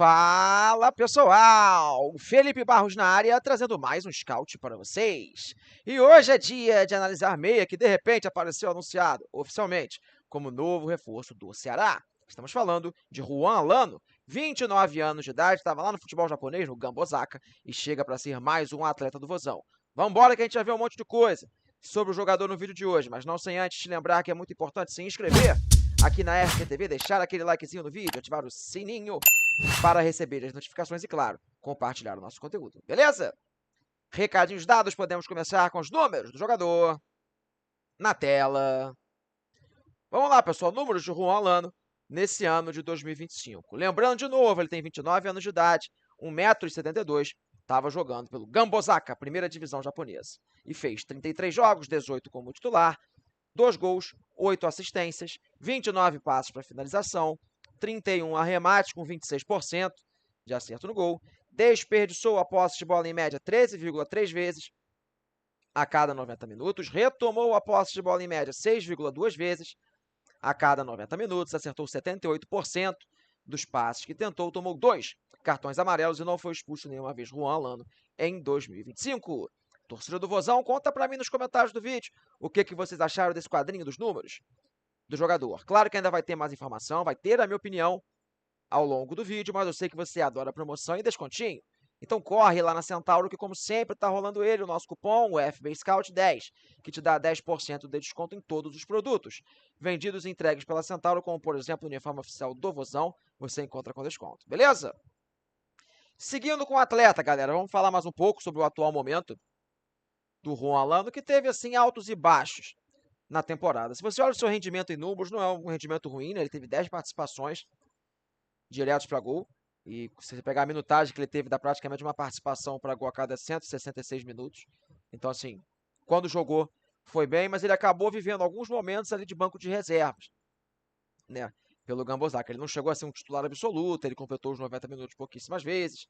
Fala pessoal, Felipe Barros na área, trazendo mais um scout para vocês. E hoje é dia de analisar meia que de repente apareceu anunciado, oficialmente, como novo reforço do Ceará. Estamos falando de Juan Alano, 29 anos de idade, estava lá no futebol japonês, no Gamba Osaka, e chega para ser mais um atleta do Vozão. Vambora que a gente já vê um monte de coisa sobre o jogador no vídeo de hoje, mas não sem antes te lembrar que é muito importante se inscrever aqui na RPTV, deixar aquele likezinho no vídeo, ativar o sininho para receber as notificações e, claro, compartilhar o nosso conteúdo. Beleza? Recadinhos dados, podemos começar com os números do jogador na tela. Vamos lá, pessoal, números de Juan Alano nesse ano de 2025. Lembrando de novo, ele tem 29 anos de idade, 1,72 m, estava jogando pelo Gamba Osaka, primeira divisão japonesa, e fez 33 jogos, 18 como titular, 2 gols, 8 assistências, 29 passos para finalização, 31 arremates com 26% de acerto no gol, desperdiçou a posse de bola em média 13,3 vezes a cada 90 minutos, retomou a posse de bola em média 6,2 vezes a cada 90 minutos, acertou 78% dos passes que tentou, tomou 2 cartões amarelos e não foi expulso nenhuma vez Juan Alano em 2025. Torcida do Vozão, conta pra mim nos comentários do vídeo o que vocês acharam desse quadrinho dos números do jogador. Claro que ainda vai ter mais informação, vai ter a minha opinião ao longo do vídeo, mas eu sei que você adora promoção e descontinho. Então corre lá na Centauro que, como sempre, tá rolando ele, o nosso cupom, o FB Scout 10, que te dá 10% de desconto em todos os produtos vendidos e entregues pela Centauro, como, por exemplo, o uniforme oficial do Vozão, você encontra com desconto, beleza? Seguindo com o atleta, galera, vamos falar mais um pouco sobre o atual momento do Juan Alano, que teve, assim, altos e baixos na temporada. Se você olha o seu rendimento em números, não é um rendimento ruim, né? Ele teve 10 participações diretos para gol, e se você pegar a minutagem que ele teve, dá praticamente uma participação para gol a cada 166 minutos. Então, assim, quando jogou, foi bem, mas ele acabou vivendo alguns momentos ali de banco de reservas, né? Pelo Gamba Osaka. Ele não chegou a ser um titular absoluto, ele completou os 90 minutos pouquíssimas vezes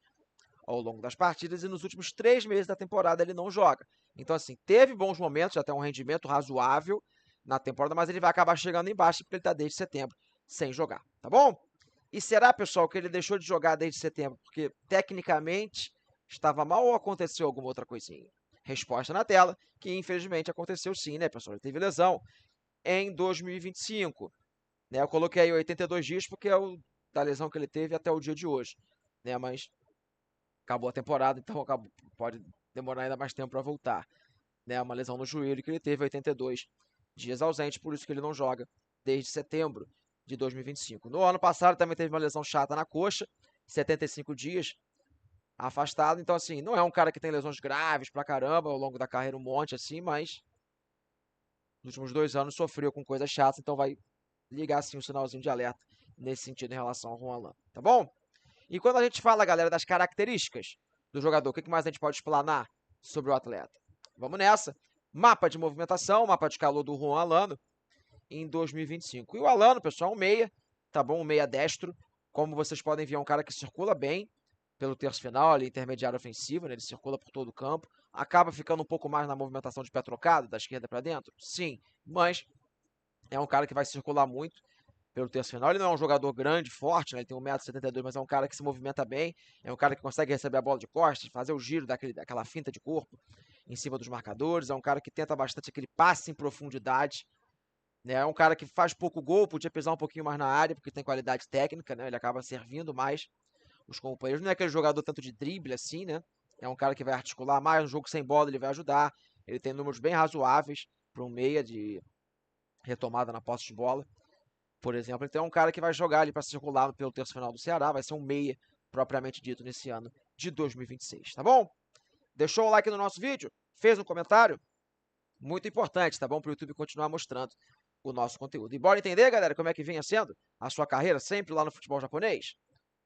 ao longo das partidas, e nos últimos 3 meses da temporada ele não joga. Então, assim, teve bons momentos, até um rendimento razoável na temporada, mas ele vai acabar chegando embaixo porque ele está desde setembro sem jogar, tá bom? E será, pessoal, que ele deixou de jogar desde setembro porque, tecnicamente, estava mal ou aconteceu alguma outra coisinha? Resposta na tela, que infelizmente aconteceu sim, né, pessoal? Ele teve lesão em 2025. Né? Eu coloquei aí 82 dias porque é o da lesão que ele teve até o dia de hoje, né? Mas acabou a temporada, então pode demorar ainda mais tempo para voltar. Né? Uma lesão no joelho que ele teve 82 dias ausente, por isso que ele não joga desde setembro de 2025. No ano passado também teve uma lesão chata na coxa, 75 dias afastado. Então, assim, não é um cara que tem lesões graves pra caramba ao longo da carreira, um monte assim, mas nos últimos 2 anos sofreu com coisas chatas, então vai ligar assim um sinalzinho de alerta nesse sentido em relação ao Juan Alano, tá bom? E quando a gente fala, galera, das características do jogador, o que mais a gente pode explanar sobre o atleta? Vamos nessa. Mapa de movimentação, mapa de calor do Juan Alano em 2025. E o Alano, pessoal, é um meia, tá bom? Um meia destro. Como vocês podem ver, é um cara que circula bem pelo terço final, ali, intermediário ofensivo, né? Ele circula por todo o campo. Acaba ficando um pouco mais na movimentação de pé trocado, da esquerda para dentro? Sim, mas é um cara que vai circular muito pelo terço final. Ele não é um jogador grande, forte, né? Ele tem 1,72 m, mas é um cara que se movimenta bem. É um cara que consegue receber a bola de costas, fazer o giro daquela finta de corpo em cima dos marcadores. É um cara que tenta bastante aquele passe em profundidade. Né? É um cara que faz pouco gol, podia pisar um pouquinho mais na área, porque tem qualidade técnica, né? Ele acaba servindo mais os companheiros. Não é aquele jogador tanto de drible assim, né? É um cara que vai articular mais. No jogo sem bola ele vai ajudar. Ele tem números bem razoáveis para um meia de retomada na posse de bola, por exemplo. Então é um cara que vai jogar ali para circular pelo terço final do Ceará. Vai ser um meia propriamente dito nesse ano de 2026, tá bom? Deixou o like no nosso vídeo? Fez um comentário? Muito importante, tá bom? Para o YouTube continuar mostrando o nosso conteúdo. E bora entender, galera, como é que vinha sendo a sua carreira sempre lá no futebol japonês?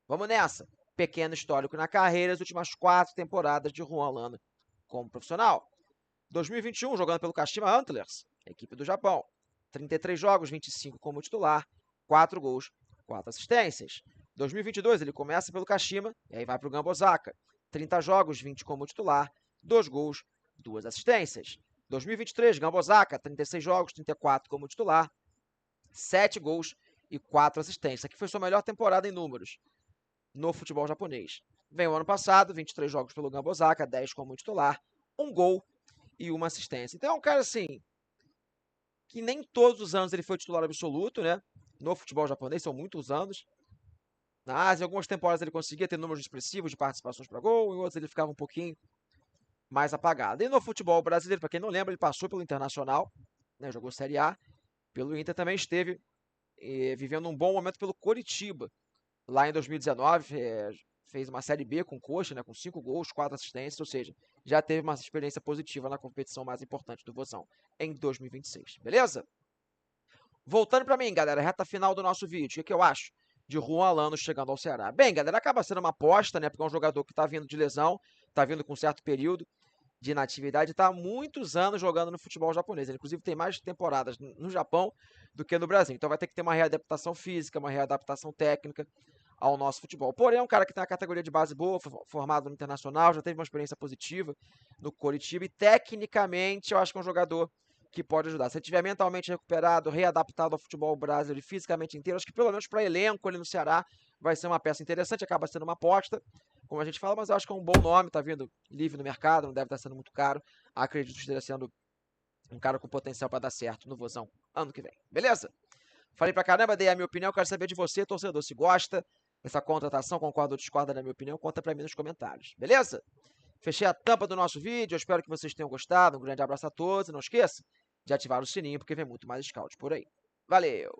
Vamos nessa. Pequeno histórico na carreira, as últimas 4 temporadas de Juan Alano como profissional. 2021, jogando pelo Kashima Antlers, equipe do Japão. 33 jogos, 25 como titular, 4 gols, 4 assistências. 2022, ele começa pelo Kashima e aí vai para o Gamba Osaka. 30 jogos, 20 como titular, 2 gols, 2 assistências. 2023, Gamba Osaka, 36 jogos, 34 como titular, 7 gols e 4 assistências. Aqui foi sua melhor temporada em números no futebol japonês. Vem o ano passado, 23 jogos pelo Gamba Osaka, 10 como titular, 1 gol e 1 assistência. Então é um cara assim, que nem todos os anos ele foi titular absoluto, né? No futebol japonês, são muitos anos. Na Ásia, em algumas temporadas ele conseguia ter números expressivos de participações para gol, em outros ele ficava um pouquinho mais apagado. E no futebol brasileiro, para quem não lembra, ele passou pelo Internacional, né? Jogou Série A, pelo Inter também esteve vivendo um bom momento pelo Coritiba. Lá em 2019, fez uma Série B com coxa, né, com 5 gols, 4 assistências, ou seja, já teve uma experiência positiva na competição mais importante do Vozão em 2026, beleza? Voltando para mim, galera, reta final do nosso vídeo, o que eu acho de Juan Alano chegando ao Ceará? Bem, galera, acaba sendo uma aposta, né, porque é um jogador que está vindo de lesão, está vindo com um certo período de inatividade, está há muitos anos jogando no futebol japonês. Ele, inclusive, tem mais temporadas no Japão do que no Brasil. Então vai ter que ter uma readaptação física, uma readaptação técnica ao nosso futebol. Porém, é um cara que tem uma categoria de base boa, formado no Internacional, já teve uma experiência positiva no Coritiba e, tecnicamente, eu acho que é um jogador que pode ajudar. Se ele estiver mentalmente recuperado, readaptado ao futebol brasileiro e fisicamente inteiro, acho que pelo menos para elenco ali no Ceará vai ser uma peça interessante, acaba sendo uma aposta, como a gente fala, mas eu acho que é um bom nome, tá vindo livre no mercado, não deve estar sendo muito caro. Acredito que esteja sendo um cara com potencial para dar certo no Vozão ano que vem. Beleza? Falei pra caramba, dei a minha opinião, quero saber de você, torcedor, se gosta dessa contratação, concorda ou discorda da minha opinião, conta pra mim nos comentários. Beleza? Fechei a tampa do nosso vídeo, eu espero que vocês tenham gostado. Um grande abraço a todos e não esqueça de ativar o sininho porque vem muito mais scout por aí. Valeu!